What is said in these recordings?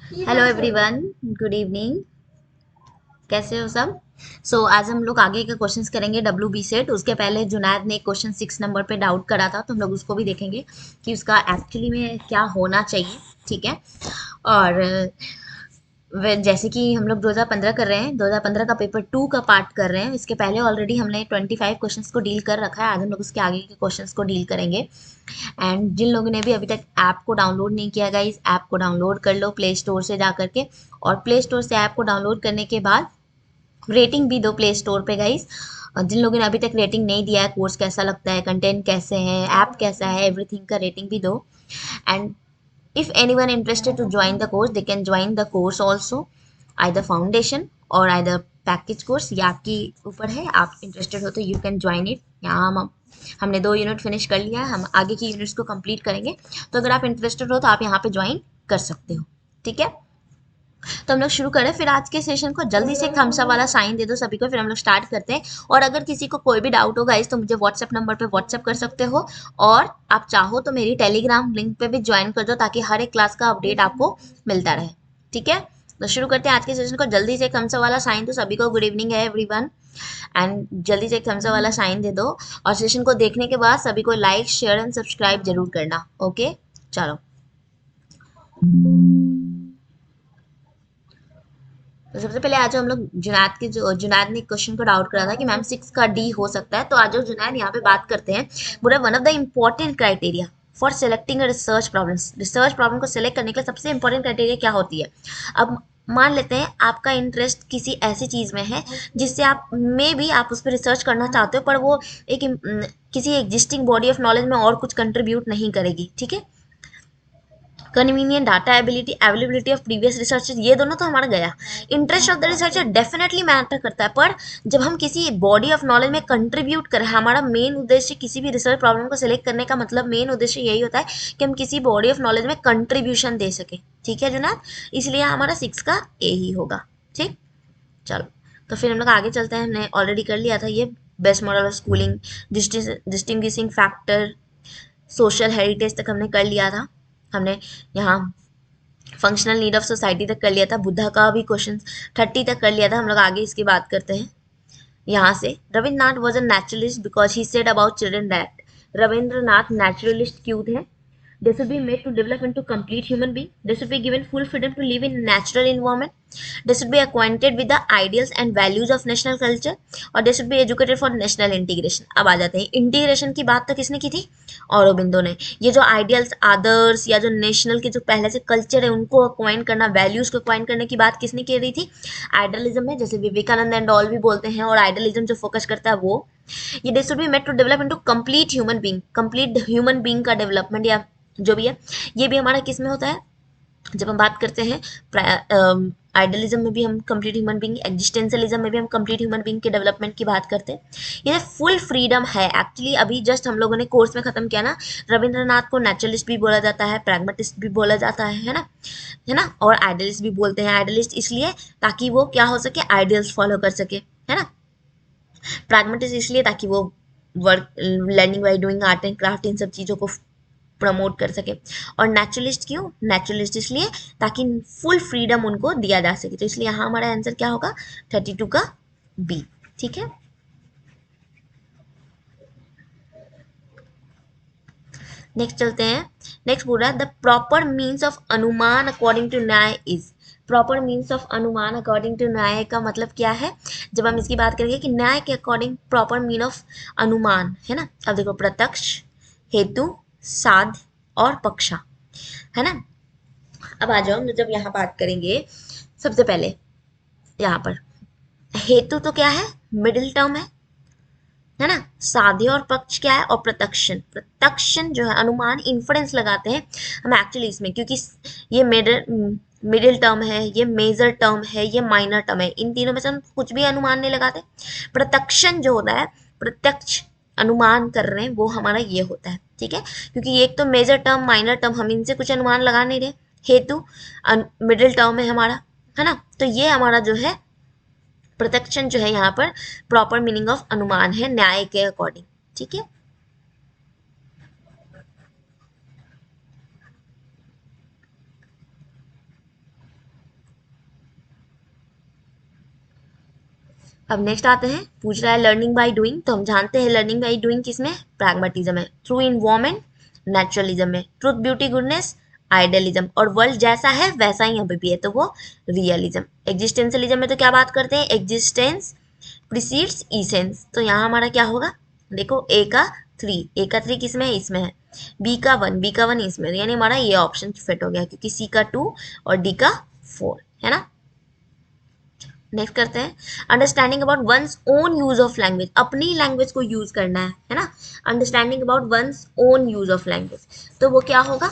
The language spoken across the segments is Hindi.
Hello everyone, good evening. कैसे हो सब? आज हम लोग आगे के क्वेश्चंस करेंगे डब्ल्यू बी सेट। उसके पहले जुनैद ने एक क्वेश्चन 6 नंबर पे डाउट करा था, तो हम लोग उसको भी देखेंगे कि उसका एक्चुअली में क्या होना चाहिए। ठीक है। और जैसे कि हम लोग 2015 कर रहे हैं, 2015 का पेपर 2 का पार्ट कर रहे हैं। इसके पहले ऑलरेडी हमने 25 क्वेश्चंस को डील कर रखा है। आज हम लोग उसके आगे के क्वेश्चंस को डील करेंगे। एंड जिन लोगों ने भी अभी तक ऐप को डाउनलोड नहीं किया, गाइस ऐप को डाउनलोड कर लो प्ले स्टोर से जा करके। और प्ले स्टोर से ऐप को डाउनलोड करने के बाद रेटिंग भी दो प्ले स्टोर पे, गाइस। जिन लोगों ने अभी तक रेटिंग नहीं दिया है, कोर्स कैसा लगता है, कंटेंट कैसे है, ऐप कैसा है, एवरीथिंग का रेटिंग भी दो। And if anyone interested to join the course, they can join the course also, either foundation और either पैकेज कोर्स। ये आपकी ऊपर है, आप इंटरेस्टेड हो तो यू कैन ज्वाइन इट। यहाँ हमने 2 यूनिट फिनिश कर लिया है, हम आगे की यूनिट्स को कंप्लीट करेंगे। तो अगर आप इंटरेस्टेड हो तो आप यहाँ पे ज्वाइन कर सकते हो। ठीक है। तो हम लोग शुरू करें फिर आज के सेशन को। जल्दी से थम्स अप वाला साइन दे दो सभी को, फिर हम लोग स्टार्ट करते हैं। और अगर किसी को कोई भी डाउट होगा इस, तो मुझे व्हाट्सएप नंबर पे व्हाट्सएप कर सकते हो। और आप चाहो तो मेरी टेलीग्राम लिंक पे भी ज्वाइन कर दो, ताकि हर एक क्लास का अपडेट आपको मिलता रहे। ठीक है। तो शुरू करते हैं आज के सेशन को। जल्दी से थम्स अप वाला साइन दो सभी को। गुड इवनिंग है एवरीवन। एंड जल्दी से थम्स अप वाला साइन दे दो। और सेशन को देखने के बाद सभी को लाइक शेयर एंड सब्सक्राइब जरूर करना। ओके, चलो। तो सबसे पहले आज हम लोग जुनैद के, जो जुनैद ने क्वेश्चन को डाउट करा था कि मैम 6 का डी हो सकता है, तो आज जो जुनैद यहाँ पे बात करते हैं। बोला one of the important criteria for selecting research problem. Research problem को सिलेक्ट करने के लिए सबसे इंपॉर्टेंट क्राइटेरिया क्या होती है? अब मान लेते हैं आपका इंटरेस्ट किसी ऐसी चीज में है जिससे आप मे भी आप उस पर रिसर्च करना चाहते हो, पर वो एक किसी एग्जिस्टिंग बॉडी ऑफ नॉलेज में और कुछ कंट्रीब्यूट नहीं करेगी। ठीक है। Convenient data ability, availability of previous research, ये दोनों तो हमारा गया। Interest of the researcher definitely matter करता है, पर जब हम किसी बॉडी ऑफ नॉलेज में कंट्रीब्यूट करें, हमारा मेन उद्देश्य किसी भी रिसर्च प्रॉब्लम को सिलेक्ट करने का मतलब मेन उद्देश्य यही होता है कि हम किसी बॉडी ऑफ नॉलेज में कंट्रीब्यूशन दे सके। ठीक है जुनाद, इसलिए हमारा 6 का ए ही होगा। ठीक, चलो। तो फिर हम लोग आगे चलते हैं। हमने ऑलरेडी कर लिया था ये best model of schooling, distinguishing factor, social heritage तक हमने कर लिया था। हमने यहाँ फंक्शनल नीड ऑफ सोसाइटी तक कर लिया था। बुद्धा का भी क्वेश्चन 30 तक कर लिया था। हम लोग आगे इसकी बात करते हैं। यहाँ से Rabindranath was a naturalist because he said about children that. Rabindranath naturalist क्यों थे? They should be made to develop into complete human being. They should be given full freedom to live in natural environment. They should be acquainted with the ideals and values of national culture. और they should be educated for national integration. अब आ जाते हैं इंटीग्रेशन की बात। तो किसने की थी? औरबिंदो ने। ये जो आइडियल्स, आदर्स या जो नेशनल के जो पहले से कल्चर है उनको अक्वाइन करना, वैल्यूज को अक्वाइन करने की बात किसने की रही थी? आइडलिज्म में, जैसे विवेकानंद एंड ऑल भी बोलते हैं। और आइडलिज्म जो फोकस करता है वो, ये they should be made to develop into complete human being. Complete human being का डेवलपमेंट या जो भी है, ये भी हमारा किस में होता है? जब हम बात करते हैं आइडलिज्म में भी हम कंप्लीट ह्यूमन बीइंग, एग्जिस्टेंशियलिज्म में भी हम कंप्लीट ह्यूमन बीइंग के डेवलपमेंट की बात करते हैं। ये फुल फ्रीडम है। एक्चुअली अभी जस्ट हम लोगों ने कोर्स में खत्म किया ना, रविंद्रनाथ को नेचुरलिस्ट भी बोला जाता है, प्रैग्मेटिस्ट भी बोला जाता है ना, है ना। और आइडलिस्ट भी बोलते हैं। आइडलिस्ट इसलिए ताकि वो क्या हो सके, आइडियल्स फॉलो कर सके, है ना। प्रैग्मेटिस्ट इसलिए ताकि वो work, learning by doing, art and craft, इन सब चीज़ों को प्रमोट कर सके। और नेचुरलिस्ट क्यों? नेचुरलिस्ट इसलिए ताकि फुल फ्रीडम उनको दिया जा सके। तो इसलिए यहाँ हमारा आंसर क्या होगा? 32 का बी। ठीक है। नेक्स्ट चलते हैं। नेक्स्ट बोल रहा है द प्रॉपर मीन्स ऑफ अनुमान अकॉर्डिंग टू न्याय इज। प्रॉपर मीन्स ऑफ अनुमान अकॉर्डिंग टू न्याय का मतलब क्या है? जब हम इसकी बात करेंगे कि न्याय के अकॉर्डिंग प्रॉपर मीन ऑफ अनुमान, है ना। अब देखो, प्रत्यक्ष, हेतु, साध और पक्षा, है ना। अब आ जाओ, जब यहाँ बात करेंगे सबसे पहले यहाँ पर हेतु तो क्या है? मिडिल टर्म है ना। साध्य और पक्ष क्या है? और प्रत्यक्षन। प्रत्यक्षन जो है अनुमान, इन्फरेंस लगाते हैं हम एक्चुअली इसमें, क्योंकि ये मिडिल टर्म है, ये मेजर टर्म है, ये माइनर टर्म है। इन तीनों में से हम कुछ भी अनुमान नहीं लगाते। प्रत्यक्षन जो होता है, प्रत्यक्ष अनुमान कर रहे हैं, वो हमारा ये होता है। ठीक है। क्योंकि एक तो मेजर टर्म, माइनर टर्म, हम इनसे कुछ अनुमान लगा नहीं रहे। हेतु मिडिल टर्म है हमारा, है ना। तो ये हमारा जो है प्रत्यक्षन जो है यहाँ पर प्रॉपर मीनिंग ऑफ अनुमान है न्याय के अकॉर्डिंग। ठीक है। अब नेक्स्ट आते हैं, पूछ रहा है लर्निंग बाय डूइंग, तो हम जानते हैं लर्निंग बाय डूइंग किसमें, प्रैग्मेटिज्म है, थ्रू इन्वॉर्मेंट नेचुरलिज्म में, ट्रुथ ब्यूटी गुडनेस आइडियलिज्म, और वर्ल्ड जैसा है वैसा ही यहाँ पे भी है तो वो रियलिज्म। एग्जिस्टेंशियलिज्म में तो क्या बात करते हैं, एग्जिस्टेंस प्रीसीड्स इसेंस, तो यहाँ हमारा क्या होगा, देखो ए का 3, ए का 3 किसमें है, इसमें है, बी का 1, बी का 1 इसमें, यानी हमारा ये ऑप्शन फिट हो गया क्योंकि सी का 2 और डी का 4 है ना। नेक्स्ट करते हैं, understanding about one's own use of language, अपनी लैंग्वेज को यूज करना है ना, understanding about one's own use of language, तो वो क्या होगा,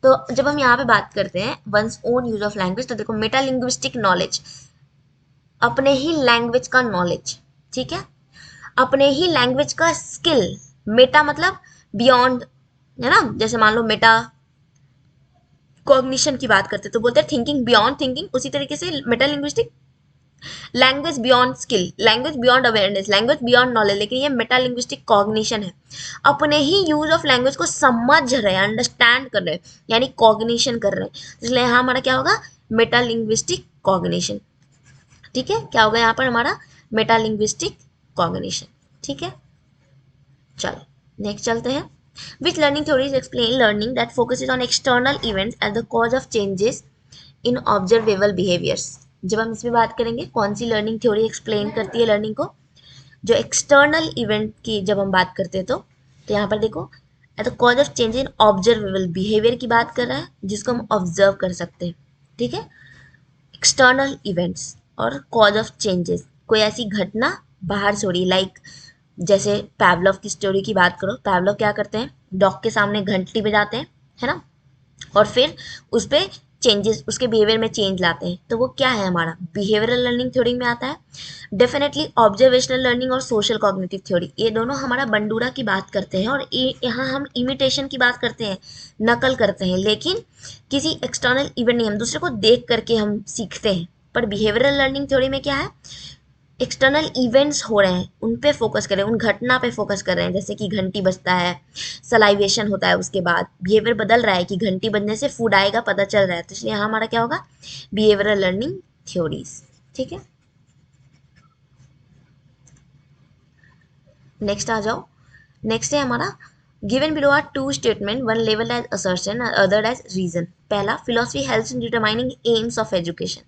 तो जब हम यहाँ पे बात करते हैं one's own use of language, तो देखो मेटा लिंग्विस्टिक नॉलेज, अपने ही लैंग्वेज का नॉलेज, ठीक है, अपने ही लैंग्वेज का स्किल, मेटा मतलब बियॉन्ड, है ना, जैसे मान लो मेटा कॉग्निशन की बात करते हैं तो बोलते हैं थिंकिंग बियॉन्ड थिंकिंग, उसी तरीके से Meta linguistic language beyond skill, language beyond awareness, language beyond knowledge, लेकिन ये मेटा लिंग्विस्टिक कॉग्निशन है, अपने ही यूज ऑफ लैंग्वेज को समझ रहे हैं, अंडरस्टैंड कर रहे हैं, यानी कॉग्निशन कर रहे हैं, इसलिए यहाँ हमारा क्या होगा, मेटा लिंग्विस्टिक कॉग्निशन, ठीक है, क्या होगा यहाँ पर हमारा, मेटा लिंग्विस्टिक कॉग्निशन, ठीक है। चलो नेक्स्ट चलते हैं, which learning theories explain learning that focuses on external events as the cause of changes in observable behaviours, जब हम इसमें बात करेंगे कौन सी लर्निंग थ्योरी एक्सप्लेन करती है लर्निंग को, जो एक्सटर्नल इवेंट की जब हम बात करते हैं तो यहाँ पर देखो at the cause of change in observable behaviour की बात कर रहा है, जिसको हम ऑब्जर्व कर सकते हैं, ठीक है, एक्सटर्नल इवेंट्स और कॉज ऑफ चेंजेस, कोई ऐसी घटना बाहर से हो रही, लाइक जैसे पैवलव की स्टोरी की बात करो, पैवलव क्या करते हैं, डॉग के सामने घंटी बजाते हैं, है ना, और फिर उस पर चेंजेस, उसके बिहेवियर में चेंज लाते हैं, तो वो क्या है हमारा, बिहेवियरल लर्निंग थ्योरी में आता है। डेफिनेटली ऑब्जर्वेशनल लर्निंग और सोशल कॉग्निटिव थ्योरी, ये दोनों हमारा बंडूरा की बात करते हैं, और यहाँ हम इमिटेशन की बात करते हैं, नकल करते हैं, लेकिन किसी एक्सटर्नल इवेंट नहीं, हम दूसरे को देख करके हम सीखते हैं, पर बिहेवियरल लर्निंग थ्योरी में क्या है, एक्सटर्नल इवेंट्स हो रहे हैं उन पे फोकस करें, उन घटना पे फोकस कर रहे हैं, जैसे कि घंटी बजता है, सलाइवेशन होता है, उसके बाद बिहेवियर बदल रहा है कि घंटी बजने से फूड आएगा पता चल रहा है, तो इसलिए यहाँ हमारा क्या होगा, बिहेवियरल लर्निंग थ्योरीज, ठीक है। नेक्स्ट आ जाओ, नेक्स्ट है हमारा, given below are two statement, one level as assertion other as reason, पहला philosophy helps in determining aims of education,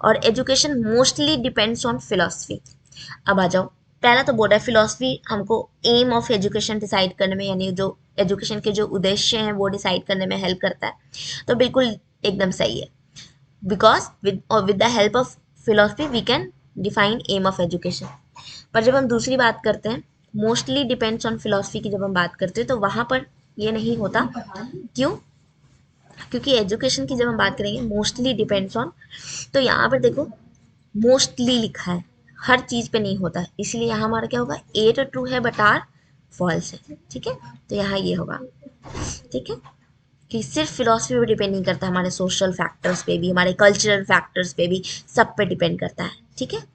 और education mostly depends on philosophy. अब आ जाओ, पहला तो बोल रहा है फिलोसफी हमको एम ऑफ एजुकेशन डिसाइड करने में, यानी जो एजुकेशन के जो उद्देश्य हैं वो डिसाइड करने में हेल्प करता है, तो बिल्कुल एकदम सही है, because with the help of philosophy we can define aim of education. पर जब हम दूसरी बात करते हैं, मोस्टली डिपेंड्स ऑन फिलोसफी की जब हम बात करते हैं, तो वहाँ पर ये नहीं होता, क्यों, क्योंकि एजुकेशन की जब हम बात करेंगे मोस्टली डिपेंड्स ऑन, तो यहाँ पर देखो मोस्टली लिखा है, हर चीज़ पे नहीं होता है, इसलिए यहाँ हमारा क्या होगा, ए तो ट्रू है बट आर फॉल्स है, ठीक है, तो यहाँ ये होगा, ठीक है, कि सिर्फ फिलोसफी पे डिपेंड नहीं करता, हमारे सोशल फैक्टर्स पे भी, हमारे कल्चरल फैक्टर्स पे भी, सब पे डिपेंड करता है, ठीक है।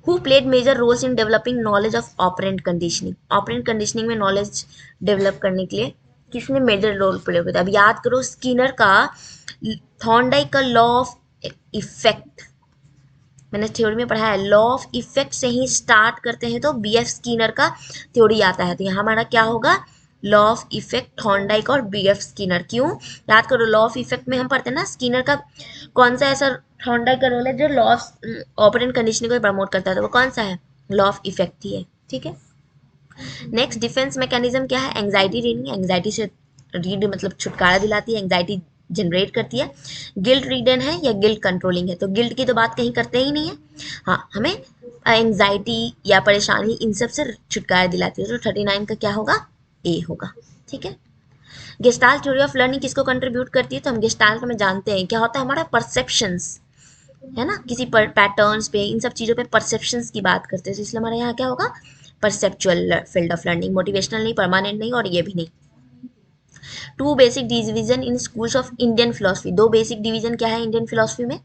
Who played major roles in developing knowledge of operant conditioning, operant conditioning में नॉलेज डेवलप करने के लिए किसने मेजर रोल प्ले किया, अब याद करो स्किनर का थॉर्नडाइक का लॉ ऑफ इफेक्ट, मैंने थ्योरी में पढ़ा है, लॉ ऑफ इफेक्ट से ही स्टार्ट करते हैं तो बी एफ स्किनर का थ्योरी आता है, तो यहाँ हमारा क्या होगा, लॉ ऑफ इफेक्ट थॉर्नडाइक और बी एफ स्किनर, क्यों, याद करो लॉ ऑफ इफेक्ट में हम पढ़ते हैं ना, स्किनर का कौन सा ऐसा थॉर्नडाइक का रोल है जो लॉ ऑफ ऑपरेंट कंडीशनिंग को प्रमोट करता है, तो वो कौन सा है, लॉ ऑफ इफेक्ट ही है, ठीक है। नेक्स्ट डिफेंस मैकेनिज्म क्या है, एंग्जाइटी रीडिंग, एंग्जाइटी से रीड मतलब छुटकारा दिलाती है, एंग्जाइटी जनरेट करती है, गिल्ट रीडन है या गिल्ट कंट्रोलिंग है, तो गिल्ट की तो बात कहीं करते ही नहीं है, हाँ हमें एंग्जाइटी या परेशानी इन सब से छुटकारा दिलाती है, तो 39 का क्या होगा, ए होगा, ठीक है। गेस्टाल्ट थ्योरी ऑफ लर्निंग किसको कंट्रीब्यूट करती है, तो हम गेस्टाल्ट में जानते हैं क्या होता है, हमारा परसेप्शंस, है ना, किसी पैटर्न्स पे, इन सब चीज़ों पे परसेप्शंस की बात करते हैं, तो इसलिए हमारे यहाँ क्या होगा, perceptual field of learning, motivational नहीं, परमानेंट नहीं, और ये भी नहीं। Two basic division in schools of Indian philosophy, दो बेसिक डिवीजन क्या है इंडियन फिलोसफी में,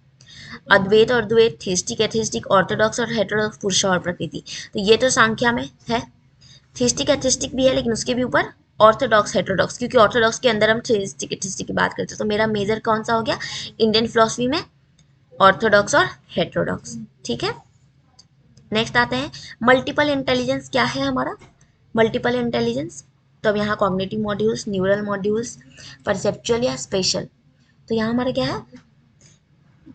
अद्वैत और द्वैत, थीस्टिक एथिस्टिक, ऑर्थोडॉक्स और हेटेरोडॉक्स, पुरुष और प्रकृति, तो ये तो सांख्या में है, थीस्टिक एथिस्टिक भी है, लेकिन उसके भी ऊपर ऑर्थोडॉक्स हेटेरोडॉक्स, क्योंकि ऑर्थोडॉक्स के अंदर हम थीस्टिक एथिस्टिक की बात करते हैं, तो मेरा मेजर कौन सा हो गया इंडियन फिलोसफी में, ऑर्थोडॉक्स और हेट्रोडॉक्स, ठीक है। नेक्स्ट आते हैं मल्टीपल इंटेलिजेंस क्या है हमारा। मल्टीपल इंटेलिजेंस, तो अब यहाँ cognitive modules, neural modules, perceptual या स्पेशल। तो यहाँ हमारा क्या है,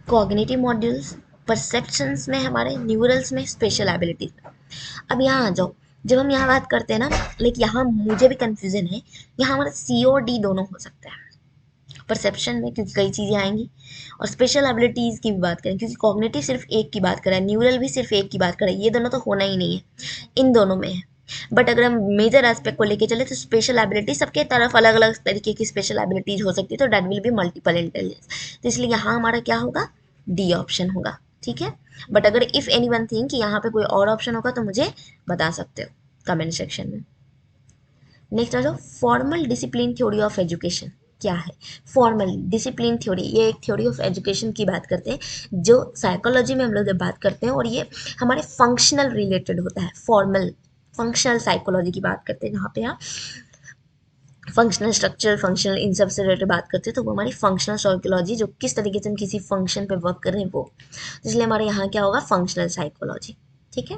कॉग्निटिव मॉड्यूल्स, परसेप्शंस में हमारे, न्यूरल्स में, स्पेशल एबिलिटीज में। अब यहाँ आ जाओ, जब हम यहाँ बात करते हैं ना, लेकिन यहाँ मुझे भी कंफ्यूजन है, यहाँ हमारा सी और डी दोनों हो सकता है परसेप्शन में, क्योंकि कई चीज़ें आएंगी। और स्पेशल एबिलिटीज़ की भी बात करें, क्योंकि कॉग्निटिव सिर्फ एक की बात करें, न्यूरल भी सिर्फ एक की बात करें, ये दोनों तो होना ही नहीं है, इन दोनों में है। बट अगर हम मेजर एस्पेक्ट को लेके चले तो स्पेशल एबिलिटी सबके तरफ अलग अलग तरीके की स्पेशल एबिलिटीज हो सकती है, तो that will be multiple intelligence. तो इसलिए यहाँ हमारा क्या होगा, डी ऑप्शन होगा, ठीक है। बट अगर इफ़ एनी वन थिंक कि यहाँ पे कोई और ऑप्शन होगा तो मुझे बता सकते हो कमेंट सेक्शन में। नेक्स्ट आ जाओ, formal discipline theory of education क्या है। फॉर्मल डिसिप्लिन थ्योरी, ये एक थ्योरी ऑफ एजुकेशन की बात करते हैं जो साइकोलॉजी में हम लोग जब बात करते हैं, और ये हमारे फंक्शनल रिलेटेड होता है। फॉर्मल फंक्शनल साइकोलॉजी की बात करते हैं, जहाँ पे यहाँ फंक्शनल स्ट्रक्चर, फंक्शनल, इन सब से रिलेटेड बात करते हैं, तो वो हमारी फंक्शनल साइकोलॉजी, जो किस तरीके से हम किसी फंक्शन पे वर्क कर रहे हैं वो, इसलिए हमारे यहाँ क्या होगा, फंक्शनल साइकोलॉजी, ठीक है।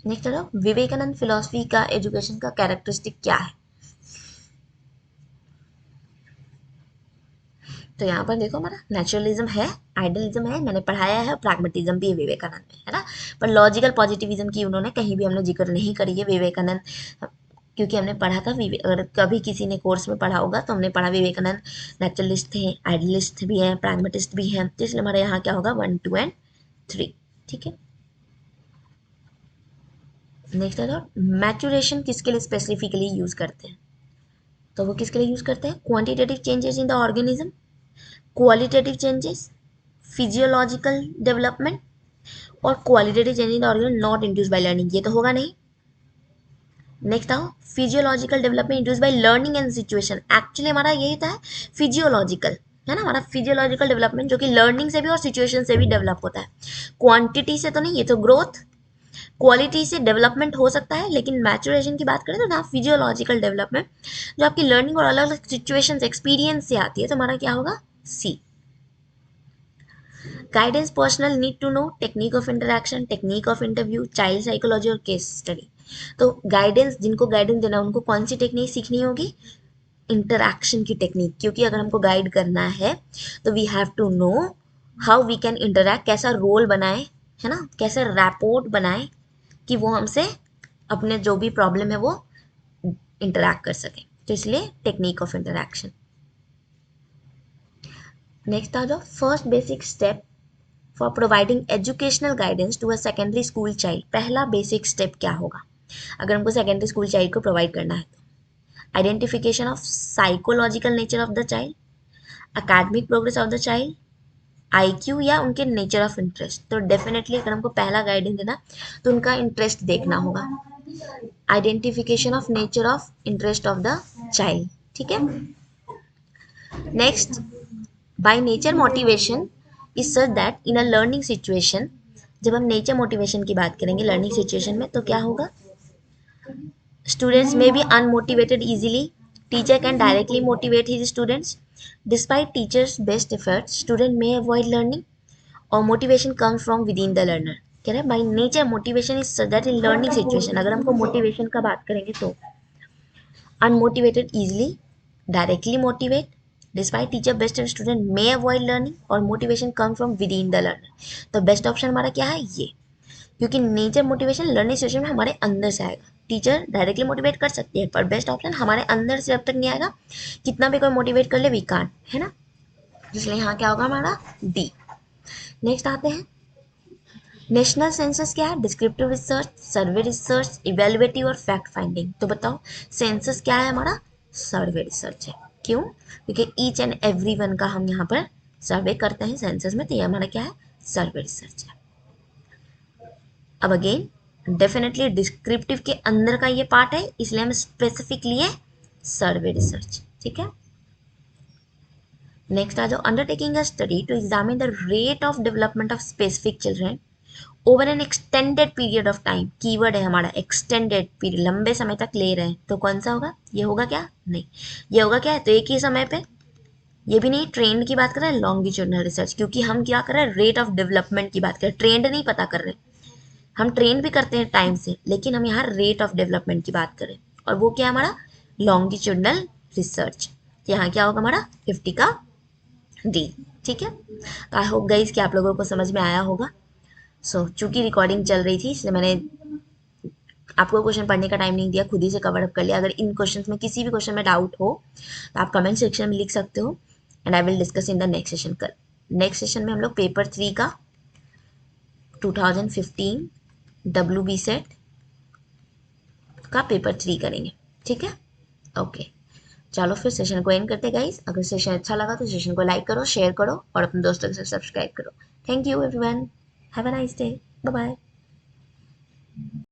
नेक्स्ट है विवेकानंद फिलॉसफी का एजुकेशन का कैरेक्टरिस्टिक क्या है। तो यहाँ पर देखो हमारा नेचुरलिज्म है, आइडियलिज्म है, मैंने पढ़ाया है, प्रैग्मेटिज्म भी है विवेकानंद में, है ना। पर लॉजिकल पॉजिटिविज्म की उन्होंने कहीं भी हमने जिक्र नहीं करी है विवेकानंद, क्योंकि हमने पढ़ा था, अगर कभी किसी ने कोर्स में पढ़ा होगा तो हमने पढ़ा विवेकानंद नेचुरलिस्ट थे, आइडियलिस्ट भी हैं, प्रैग्मेटिस्ट भी हैं, तो इसलिए हमारे यहाँ क्या होगा 1, 2 एंड 3, ठीक है। नेक्स्ट है मैचुरेशन किसके लिए स्पेसिफिकली यूज करते हैं। तो वो किसके लिए यूज करते हैं, quantitative changes in the organism, qualitative changes, physiological development, और qualitative change in the organism not induce by learning, ये तो होगा नहीं। नेक्स्ट आओ, physiological development induce by learning and situation, actually हमारा यही था फिजियोलॉजिकल, है ना, हमारा फिजियोलॉजिकल डेवलपमेंट जो कि लर्निंग से भी और सिचुएशन से भी डेवलप होता है, क्वांटिटी से तो नहीं, ये तो ग्रोथ, क्वालिटी से डेवलपमेंट हो सकता है, लेकिन मैचुरेशन की बात करें तो ना फिजियोलॉजिकल डेवलपमेंट जो आपकी लर्निंग और अलग अलग सिचुएशंस एक्सपीरियंस से आती है, तो हमारा क्या होगा, C. Guidance personal need to know, technique of interaction, technique of interview, child psychology और केस स्टडी। तो गाइडेंस, जिनको गाइडेंस देना उनको कौन सी टेक्निक सीखनी होगी, इंटरैक्शन की टेक्निक, क्योंकि अगर हमको गाइड करना है तो we have to know how we can interact, कैसा रोल बनाए, है ना, कैसे रैपोर्ट बनाए कि वो हमसे अपने जो भी प्रॉब्लम है वो इंटरैक्ट कर सकें, तो इसलिए टेक्निक ऑफ इंटरैक्शन। नेक्स्ट आ जाओ, first basic step for providing educational guidance to a secondary school child, पहला बेसिक स्टेप क्या होगा अगर हमको सेकेंडरी स्कूल चाइल्ड को प्रोवाइड करना है तो, identification of psychological nature of the child, academic progress of the child, IQ या उनके नेचर ऑफ इंटरेस्ट। तो डेफिनेटली अगर हमको पहला गाइडेंस देना तो उनका इंटरेस्ट देखना होगा, identification of nature of interest of the child, ठीक है। Next, by nature motivation is such that in a learning situation, जब हम नेचर मोटिवेशन की बात करेंगे लर्निंग सिचुएशन में तो क्या होगा, students may be unmotivated easily, teacher can directly motivate his students, despite teacher's best efforts student may avoid learning, और motivation comes from within the learner. कह रहे हैं by nature motivation is such that in learning situation, अगर हमको मोटिवेशन का बात करेंगे तो unmotivated easily, directly motivate, despite teacher best student may avoid learning, और motivation come from within the learner. तो बेस्ट ऑप्शन हमारा क्या है ये, क्योंकि नेचर मोटिवेशन लर्निंग सिचुएशन में हमारे अंदर से आएगा, टीचर डायरेक्टली मोटिवेट कर सकती है पर बेस्ट ऑप्शन हमारे अंदर से जब तक नहीं आएगा, कितना भी कोई मोटिवेट कर ले वी कांट, है ना, इसलिए यहाँ क्या होगा हमारा डी। नेक्स्ट आते हैं, नेशनल सेंसस क्या है, डिस्क्रिप्टिव रिसर्च, सर्वे रिसर्च, इवेलुएटिव और फैक्ट फाइंडिंग। तो बताओ सेंसस क्या है हमारा, सर्वे रिसर्च है, क्यों, क्योंकि ईच एंड एवरी वन का हम यहाँ पर सर्वे करते हैं सेंसस में, तो ये हमारा क्या है, सर्वे रिसर्च है। अब अगेन डेफिनेटली डिस्क्रिप्टिव के अंदर का ये पार्ट है, इसलिए हम स्पेसिफिक लिए सर्वे रिसर्च, ठीक है। नेक्स्ट आ जाओ, undertaking a study to examine the rate of development of specific children over an extended period of time, keyword है हमारा एक्सटेंडेड पीरियड, लंबे समय तक ले रहे हैं, तो कौन सा होगा, ये होगा क्या, नहीं, ये होगा क्या है, तो एक ही समय पे ये भी नहीं ट्रेंड की बात कर रहे हैं, लॉन्गिट्यूडनल रिसर्च, क्योंकि हम क्या कर रहे हैं, रेट ऑफ डेवलपमेंट की बात कर रहे हैं, ट्रेंड नहीं पता कर रहे। हम ट्रेंड भी करते हैं टाइम से, लेकिन हम यहाँ रेट ऑफ डेवलपमेंट की बात करें, और वो क्या है हमारा, लॉन्गिट्यूडनल रिसर्च। यहाँ क्या होगा हमारा 50 का डी। ठीक है, तो आई होप गाइस कि आप लोगों को समझ में आया होगा। चूंकि रिकॉर्डिंग चल रही थी इसलिए मैंने आपको क्वेश्चन पढ़ने का टाइम नहीं दिया, खुद ही से कवर अप कर लिया। अगर इन क्वेश्चंस में किसी भी क्वेश्चन में डाउट हो तो आप कमेंट सेक्शन में लिख सकते हो, and I will discuss in the next session. कर नेक्स्ट सेशन में हम लोग पेपर 3 का 2015 WB सेट का पेपर 3 करेंगे। ठीक है, ओके। चलो फिर सेशन को एंड करते हैं गाइस। अगर सेशन अच्छा लगा तो सेशन को लाइक करो, शेयर करो और अपने दोस्तों के साथ सब्सक्राइब करो। Thank you everyone, have a nice day, bye bye.